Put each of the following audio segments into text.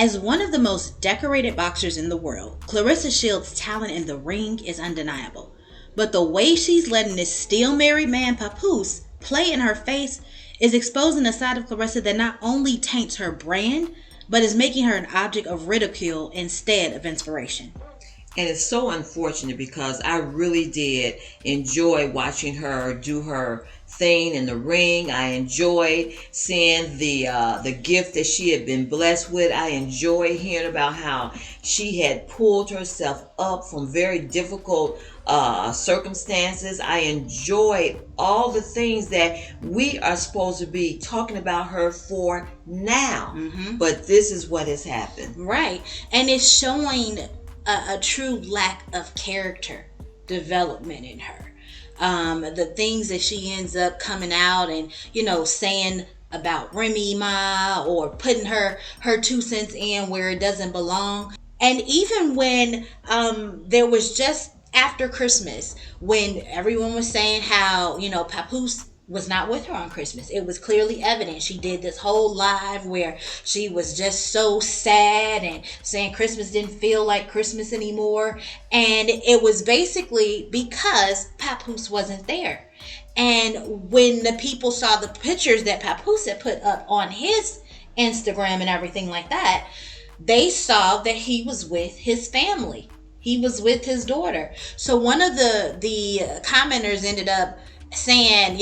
As one of the most decorated boxers in the world, Clarissa Shields' talent in the ring is undeniable. But the way she's letting this still married man, Papoose, play in her face is exposing a side of Clarissa that not only taints her brand, but is making her an object of ridicule instead of inspiration. And it's so unfortunate because I really did enjoy watching her do her thing in the ring. I enjoyed seeing the gift that she had been blessed with. I enjoyed hearing about how she had pulled herself up from very difficult circumstances. I enjoyed all the things that we are supposed to be talking about her for now. But this is what has happened. Right. And it's showing a true lack of character development in her. The things that she ends up coming out and, saying about Remy Ma, or putting her 2 cents in where it doesn't belong. And even when there was just after Christmas, when everyone was saying how, Papoose was not with her on Christmas. It was clearly evident. She did this whole live where she was just so sad and saying Christmas didn't feel like Christmas anymore. And it was basically because Papoose wasn't there. And when the people saw the pictures that Papoose had put up on his Instagram and everything like that, they saw that he was with his family. He was with his daughter. So one of the commenters ended up saying,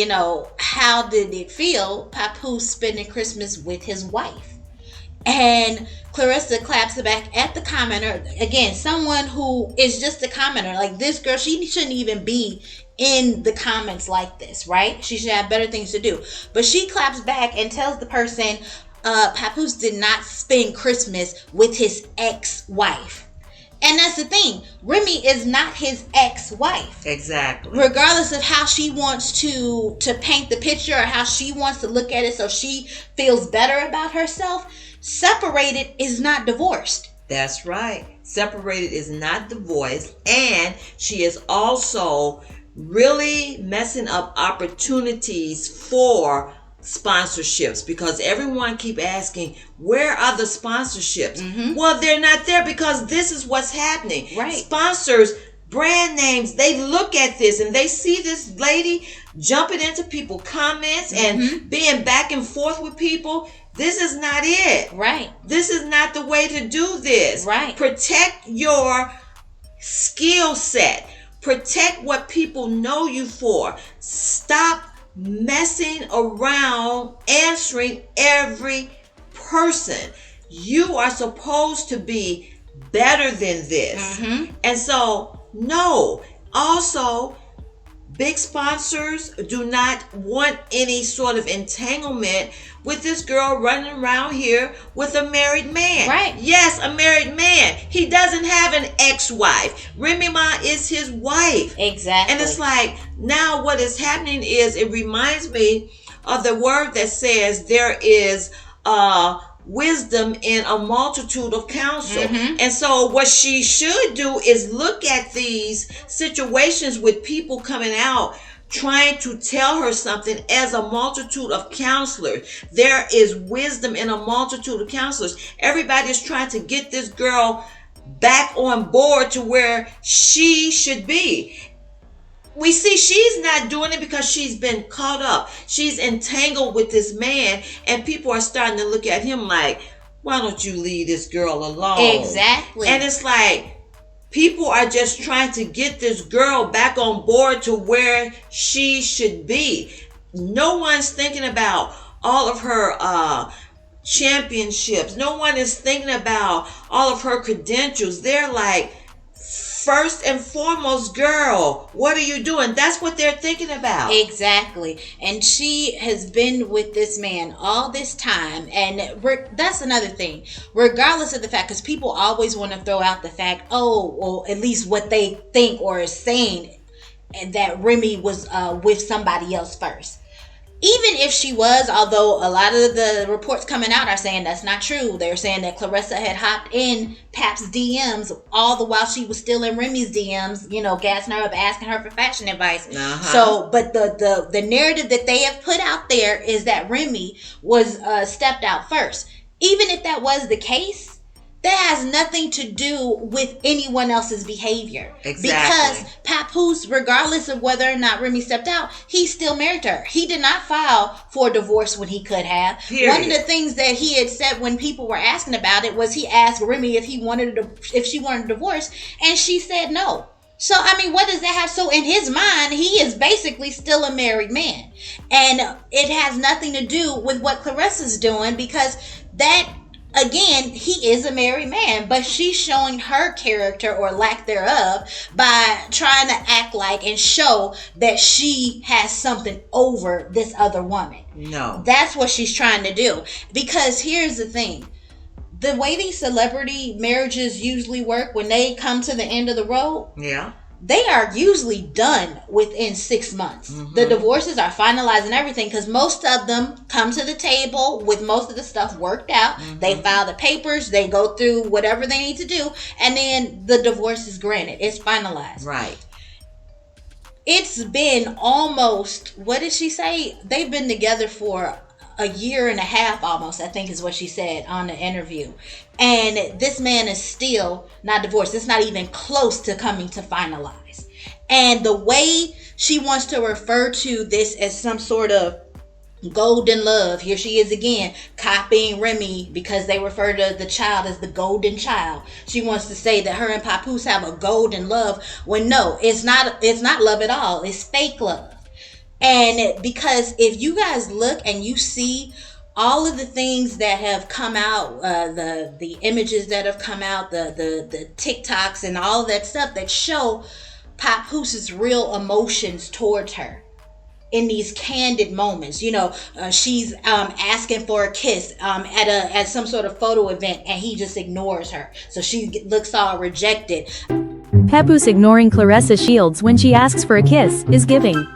how did it feel, Papoose spending Christmas with his wife? And Clarissa claps back at the commenter. Again, someone who is just a commenter. Like, this girl, she shouldn't even be in the comments like this, right? She should have better things to do. But she claps back and tells the person, Papoose did not spend Christmas with his ex-wife. And that's the thing. Remy is not his ex-wife. Exactly. Regardless of how she wants to paint the picture or how she wants to look at it so she feels better about herself, separated is not divorced. That's right. Separated is not divorced. And she is also really messing up opportunities for sponsorships, because everyone keep asking, where are the sponsorships? Well, they're not there because this is what's happening. Right. Sponsors, brand names, they look at this and they see this lady jumping into people comments and being back and forth with people. This is not it. Right. This is not the way to do this. Right. Protect your skill set. Protect what people know you for. Stop messing around answering every person. You are supposed to be better than this. And so, no. Also, big sponsors do not want any sort of entanglement with this girl running around here with a married man. Right. Yes, a married man. He doesn't have an ex-wife. Remy Ma is his wife. Exactly. And it's like, now what is happening is, it reminds me of the word that says there is wisdom in a multitude of counsel. And so what she should do is look at these situations with people coming out trying to tell her something as a multitude of counselors. There is wisdom in a multitude of counselors. Everybody is trying to get this girl back on board to where she should be. We see she's not doing it because she's been caught up. She's entangled with this man, and people are starting to look at him like, why don't you leave this girl alone? Exactly. And it's like, people are just trying to get this girl back on board to where she should be. No one's thinking about all of her championships. No one is thinking about all of her credentials. They're like, first and foremost, girl, what are you doing? That's what they're thinking about. Exactly. And she has been with this man all this time. And that's another thing. Regardless of the fact, because people always want to throw out the fact, or at least what they think or is saying, that Remy was with somebody else first. Even if she was, although a lot of the reports coming out are saying that's not true. They're saying that Clarissa had hopped in Pap's DMs all the while she was still in Remy's DMs, gassing her up, asking her for fashion advice. So, but the narrative that they have put out there is that Remy was stepped out first. Even if that was the case, that has nothing to do with anyone else's behavior. Exactly. Because Papoose, regardless of whether or not Remy stepped out, he still married her. He did not file for divorce when he could have. Period. One of the things that he had said when people were asking about it was he asked Remy if she wanted a divorce, and she said no. So, I mean, what does that have? So, in his mind, he is basically still a married man. And it has nothing to do with what Claressa's doing, because that, again, he is a married man, but she's showing her character or lack thereof by trying to act like and show that she has something over this other woman. No. That's what she's trying to do. Because here's the thing. The way these celebrity marriages usually work, when they come to the end of the road, they are usually done within 6 months. Mm-hmm. The divorces are finalized and everything, because most of them come to the table with most of the stuff worked out. Mm-hmm. They file the papers, they go through whatever they need to do, and then the divorce is granted. It's finalized. Right. It's been almost, what did she say? They've been together for a year and a half almost, I think is what she said on the interview. And this man is still not divorced. It's not even close to coming to finalize. And the way she wants to refer to this as some sort of golden love, here she is again copying Remy, because they refer to the child as the golden child. She wants to say that her and Papoose have a golden love, when no, it's not love at all. It's fake love. And because if you guys look and you see all of the things that have come out, the images that have come out, the TikToks and all of that stuff that show Papoose's real emotions towards her in these candid moments. You know, she's asking for a kiss at some sort of photo event, and he just ignores her. So she looks all rejected. Papoose ignoring Claressa Shields when she asks for a kiss is giving.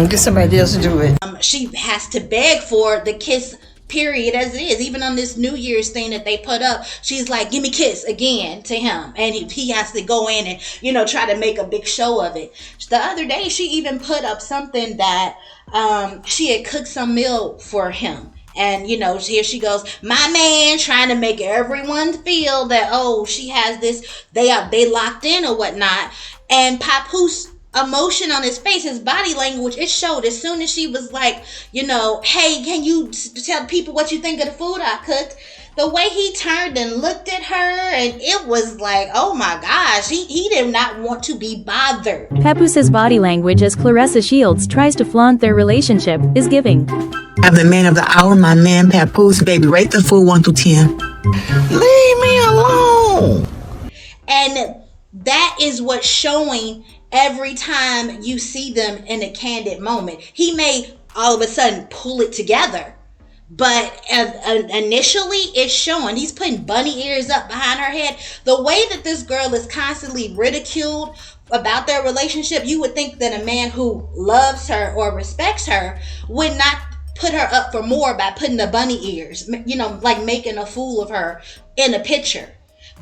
Get somebody else to do it. She has to beg for the kiss, period, as it is. Even on this New Year's thing that they put up, she's like, give me a kiss again to him. And he has to go in and, you know, try to make a big show of it. The other day, she even put up something that she had cooked some meal for him. And, you know, here she goes, my man, trying to make everyone feel that, oh, she has this, they locked in or whatnot. And Papoose emotion on his face, his body language, it showed as soon as she was like, you know, hey, can you tell people what you think of the food I cooked? The way he turned and looked at her, and it was like, oh my gosh, he did not want to be bothered. Papoose's body language as Claressa Shields tries to flaunt their relationship is giving. I'm the man of the hour, my man Papoose, baby. Rate the food 1 through 10. Leave me alone. And that is what's showing every time you see them in a candid moment. He may all of a sudden pull it together, but initially it's showing. He's putting bunny ears up behind her head. The way that this girl is constantly ridiculed about their relationship, you would think that a man who loves her or respects her would not put her up for more by putting the bunny ears, you know, like making a fool of her in a picture.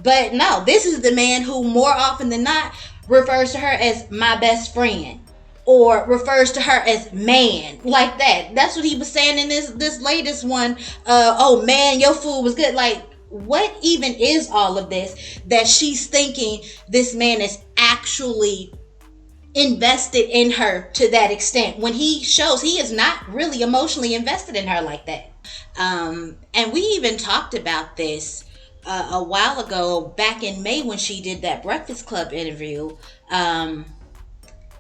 But no, this is the man who more often than not refers to her as my best friend, or refers to her as man, like that. That's what he was saying in this latest one. Oh man, your food was good. Like, what even is all of this that she's thinking this man is actually invested in her to that extent, when he shows he is not really emotionally invested in her like that. And we even talked about this a while ago, back in May, when she did that Breakfast Club interview, and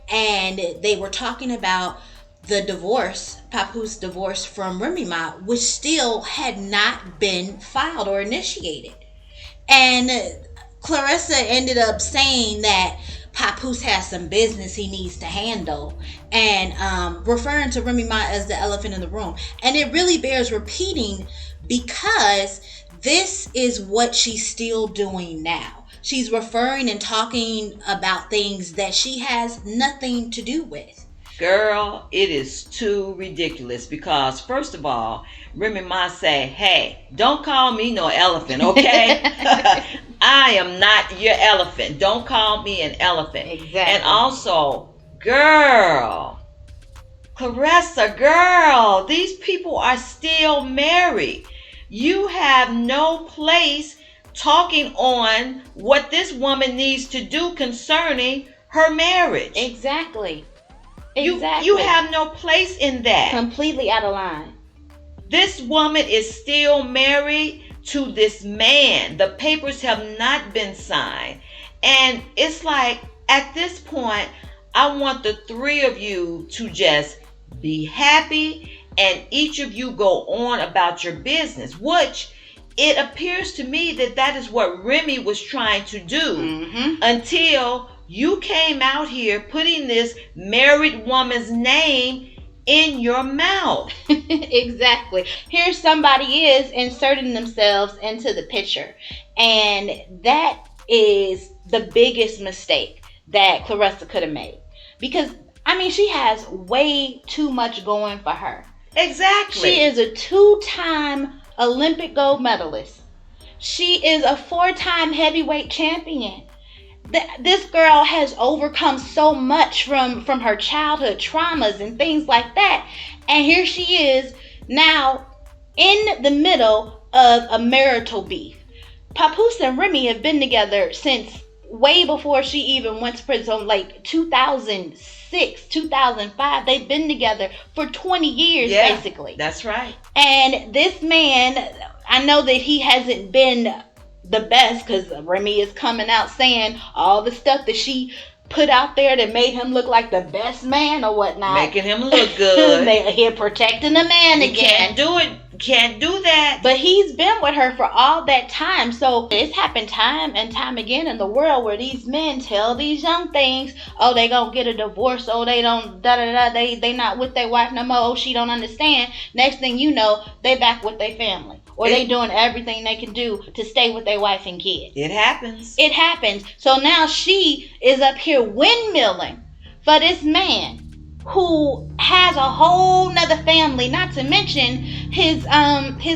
they were talking about the divorce, Papoose divorce from Remy Ma, which still had not been filed or initiated. And Clarissa ended up saying that Papoose has some business he needs to handle, and referring to Remy Ma as the elephant in the room. And it really bears repeating, because this is what she's still doing now. She's referring and talking about things that she has nothing to do with. Girl, it is too ridiculous, because first of all, Remy Ma say, hey, don't call me no elephant, okay? I am not your elephant. Don't call me an elephant. Exactly. And also, girl, Claressa, girl, these people are still married. you have no place talking on what this woman needs to do concerning her marriage. Exactly. You have no place in that. Completely out of line. This woman is still married to this man. The papers have not been signed. And it's like, at this point, I want the three of you to just be happy and each of you go on about your business, which it appears to me that is what Remy was trying to do until you came out here putting this married woman's name in your mouth. Exactly. Here somebody is inserting themselves into the picture. And that is the biggest mistake that Claressa could have made. Because, I mean, she has way too much going for her. Exactly. She is a 2-time Olympic gold medalist. She is a 4-time heavyweight champion. This girl has overcome so much from her childhood traumas and things like that. And here she is now in the middle of a marital beef. Papoose and Remy have been together since way before she even went to prison, like 2006, 2005. They've been together for 20 years, basically. That's right. And this man, I know that he hasn't been the best, because Remy is coming out saying all the stuff that she put out there that made him look like the best man or whatnot. Making him look good. He's protecting the man again. Can't do it. Can't do that. But he's been with her for all that time. So it's happened time and time again in the world where these men tell these young things, oh, they gonna get a divorce, oh, they don't, they not with their wife no more, oh, she don't understand. Next thing you know, they back with their family. Or they doing everything they can do to stay with their wife and kids. It happens. It happens. So now she is up here windmilling for this man who has a whole nother family, not to mention his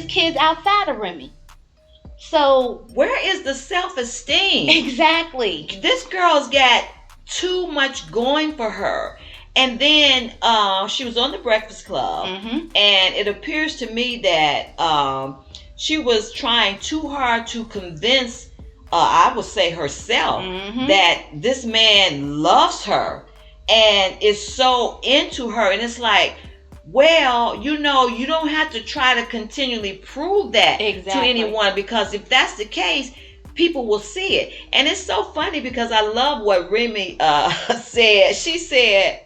kids outside of Remy. So where is the self-esteem? Exactly. This girl's got too much going for her. And then she was on the Breakfast Club, and it appears to me that she was trying too hard to convince, I would say herself, that this man loves her and is so into her. And it's like, well, you know, you don't have to try to continually prove that to anyone, because if that's the case, people will see it. And it's so funny because I love what Remy said. She said,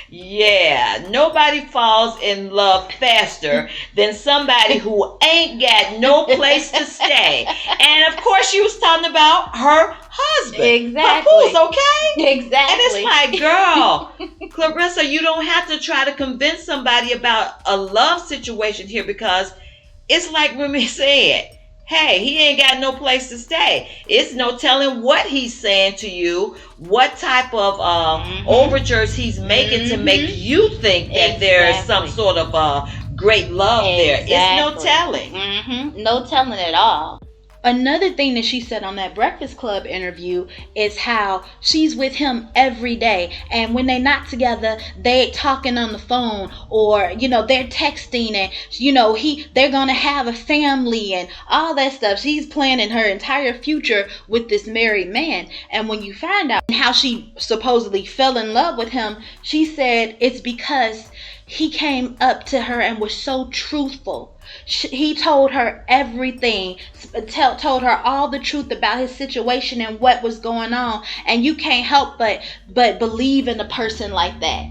yeah, nobody falls in love faster than somebody who ain't got no place to stay. And of course she was talking about her husband. Exactly. Papoose, okay? Exactly. And it's like, girl, Clarissa, you don't have to try to convince somebody about a love situation here, because it's like Remy said, hey, he ain't got no place to stay. It's no telling what he's saying to you, what type of overtures he's making to make you think that there is some sort of great love there. It's no telling. No telling at all. Another thing that she said on that Breakfast Club interview is how she's with him every day, and when they're not together, they talking on the phone, or you know, they're texting, and you know, they're gonna have a family and all that stuff. She's planning her entire future with this married man. And when you find out how she supposedly fell in love with him, she said it's because he came up to her and was so truthful. He told her everything, told her all the truth about his situation and what was going on, and you can't help but believe in a person like that.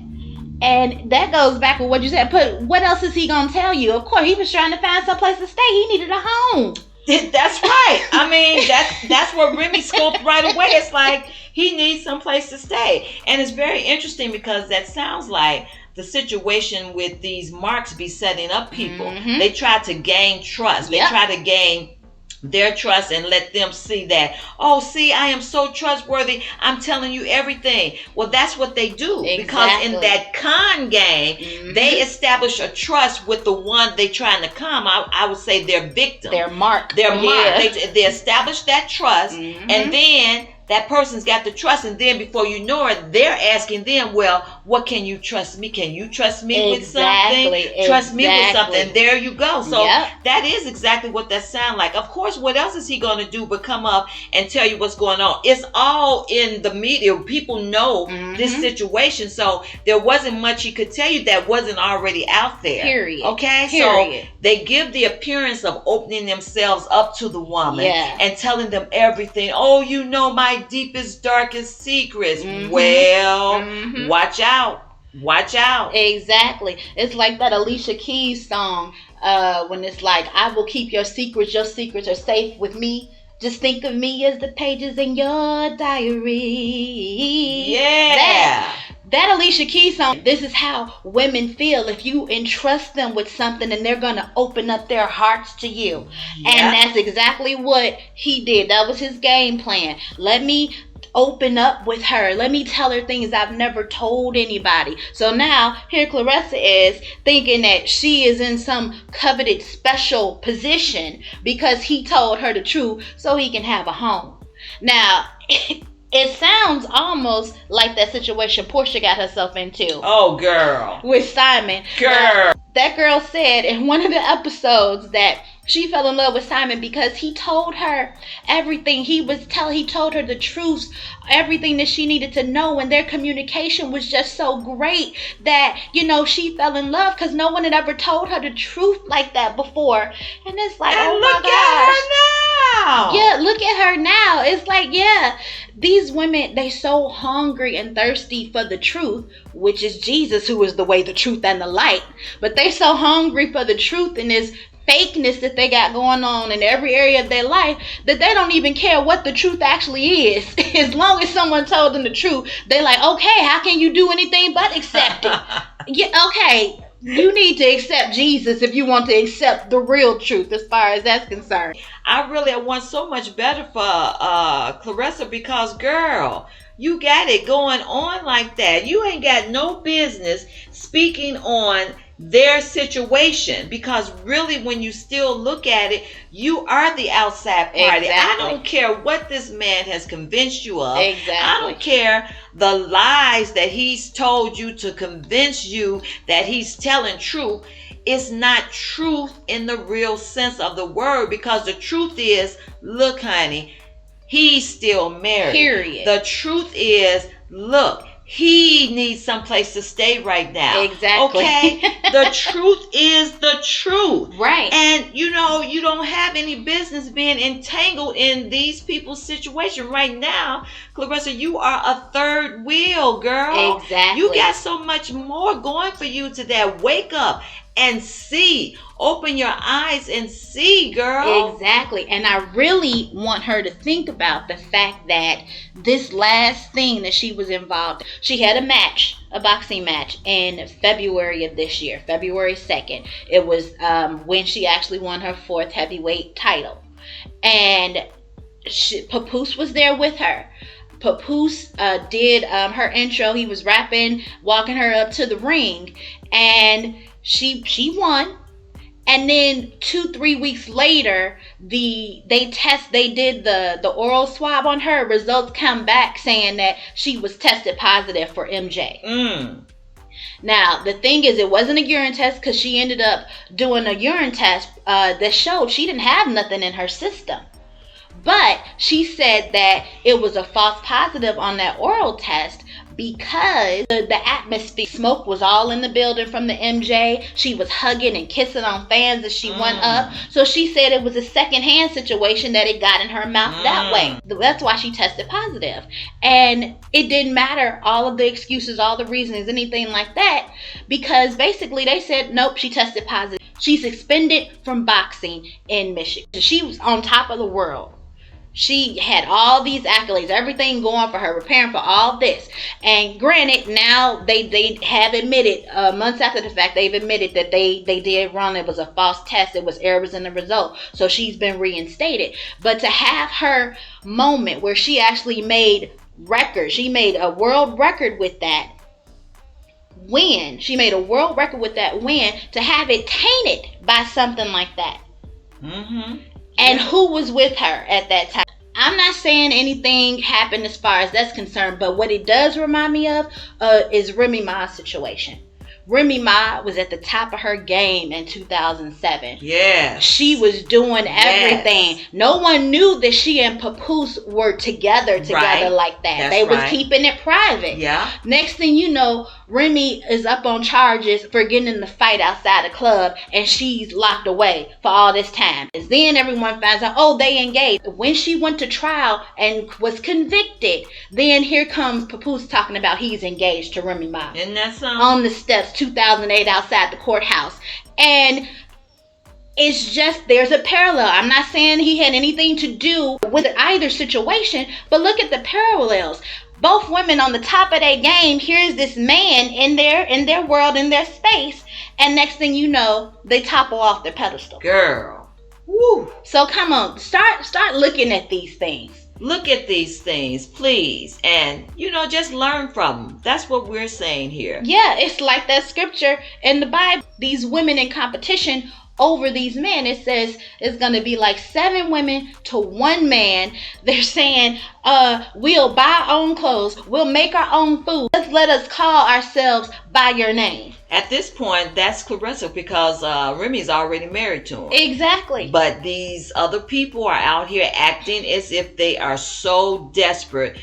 And that goes back with what you said. But what else is he gonna tell you? Of course, he was trying to find some place to stay. He needed a home. That's right. I mean, that's what Remy scoped right away. It's like he needs some place to stay. And it's very interesting because that sounds like the situation with these marks be setting up people. They try to gain trust. They try to gain their trust and let them see that, oh, see, I am so trustworthy. I'm telling you everything. Well, that's what they do. Because in that con game, they establish a trust with the one they trying to come. I would say their victim. Their mark. They establish that trust, and then that person's got the trust, and then before you know it, they're asking them, well, what can you trust me? Can you trust me Exactly, with something? Trust me with exactly. something. There you go. So Yep. that is exactly what that sounds like. Of course, what else is he going to do but come up and tell you what's going on? It's all in the media. People know this situation. So there wasn't much he could tell you that wasn't already out there. Period. Okay? Period. So they give the appearance of opening themselves up to the woman Yeah. and telling them everything. Oh, you know my deepest, darkest secrets. Mm-hmm. Well, Mm-hmm. watch out. Watch out. Exactly. It's like that Alicia Keys song, when it's like, I will keep your secrets are safe with me. Just think of me as the pages in your diary. Yeah. That Alicia Keys song, this is how women feel if you entrust them with something and they're going to open up their hearts to you. Yeah. And that's exactly what he did. That was his game plan. Let me open up with her. Let me tell her things I've never told anybody. So now here Claressa is thinking that she is in some coveted special position because he told her the truth so he can have a home. Now, it sounds almost like that situation Portia got herself into. Oh, girl. With Simon. Girl. That girl said in one of the episodes that she fell in love with Simon because he told her everything. He told her the truth, everything that she needed to know, and their communication was just so great that, she fell in love because no one had ever told her the truth like that before. And it's like, and oh look my gosh. at her now. Yeah, look at her now. It's like, yeah, these women, they so hungry and thirsty for the truth, which is Jesus, who is the way, the truth, and the light. But they so hungry for the truth and this fakeness that they got going on in every area of their life that they don't even care what the truth actually is. As long as someone told them the truth, they're like, okay, how can you do anything but accept it? Yeah, okay, you need to accept Jesus if you want to accept the real truth as far as that's concerned. I want so much better for Claressa because, girl, you got it going on like that. You ain't got no business speaking on their situation because really when you still look at it, you are the outside party. Exactly. I don't care what this man has convinced you of. Exactly. I don't care the lies that he's told you to convince you that he's telling truth. It's not truth in the real sense of the word because the truth is, look, honey, he's still married. Period. The truth is, look, he needs someplace to stay right now. Exactly. Okay? The truth is the truth. Right. And you don't have any business being entangled in these people's situation right now. Claressa, you are a third wheel, girl. Exactly. You got so much more going for you today. Wake up and see. Open your eyes and see, girl. Exactly. And I really want her to think about the fact that this last thing that she was involved in, she had a boxing match in February of this year, February 2nd. It was when she actually won her 4th heavyweight title. And Papoose was there with her. Papoose did her intro. He was rapping, walking her up to the ring, and she won. And then 2-3 weeks later, they did the oral swab on her. Results come back saying that she was tested positive for MJ. Now, the thing is, it wasn't a urine test because she ended up doing a urine test that showed she didn't have nothing in her system. But she said that it was a false positive on that oral test because the atmosphere, smoke was all in the building from the MJ. She was hugging and kissing on fans as she went up. So she said it was a secondhand situation that it got in her mouth that way. That's why she tested positive. And it didn't matter all of the excuses, all the reasons, anything like that, because basically they said, nope, she tested positive. She's suspended from boxing in Michigan. She was on top of the world. She had all these accolades, everything going for her, preparing for all this. And granted, now they have admitted, months after the fact, they've admitted that they did wrong. It was a false test. It was errors in the result. So she's been reinstated. But to have her moment where she actually made records, she made a world record with that win. She made a world record with that win, to have it tainted by something like that. And who was with her at that time? I'm I'm not saying anything happened as far as that's concerned, but what it does remind me of is Remy Ma's situation. Remy Ma was at the top of her game in 2007. Yeah. She was doing everything. Yes. No one knew that she and Papoose were together like that. They was keeping it private. Yeah. Next thing you know, Remy is up on charges for getting in the fight outside the club, and she's locked away for all this time. And then everyone finds out, oh, they engaged. When she went to trial and was convicted, then here comes Papoose talking about he's engaged to Remy Ma. Isn't that something? On the steps, 2008, outside the courthouse. And it's just, there's a parallel. I'm not saying he had anything to do with either situation, but look at the parallels. Both women on the top of their game. Here's this man in their world, in their space, and next thing you know, they topple off their pedestal. Girl. Woo. So come on, start looking at these things. Look at these things, please, and just learn from them. That's what we're saying here. Yeah, it's like that scripture in the Bible. These women in competition over these men. It says it's going to be like 7 women to 1 man. They're saying, we'll buy our own clothes. We'll make our own food. Let us call ourselves by your name. At this point, that's Clarissa, because Remy's already married to him. Exactly. But these other people are out here acting as if they are so desperate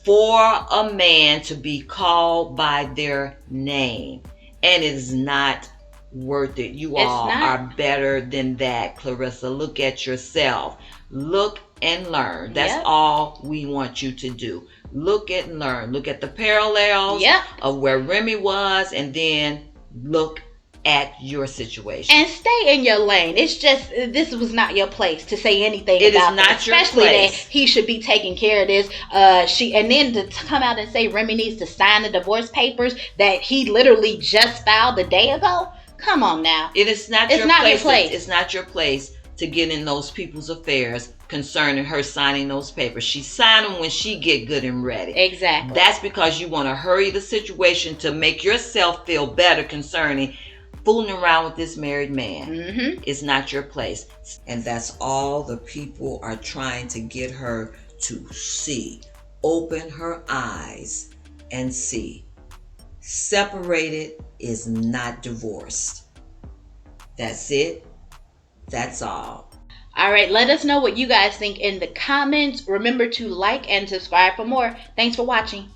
for a man to be called by their name. And it is not worth it. You all are better than that, Clarissa. Look at yourself. Look and learn. That's all we want you to do. Look and learn. Look at the parallels of where Remy was, and then look at your situation. And stay in your lane. It's just, this was not your place to say anything about it. It is not this, your especially place. That he should be taking care of this. And then to come out and say Remy needs to sign the divorce papers that he literally just filed a day ago. Come on now. It is not your place. It's not your place to get in those people's affairs concerning her signing those papers. She signed them when she get good and ready. Exactly. That's because you want to hurry the situation to make yourself feel better concerning fooling around with this married man. Mm-hmm. It's not your place. And that's all the people are trying to get her to see. Open her eyes and see. Separated is not divorced. That's it. That's all. All right, let us know what you guys think in the comments. Remember to like and subscribe for more. Thanks for watching.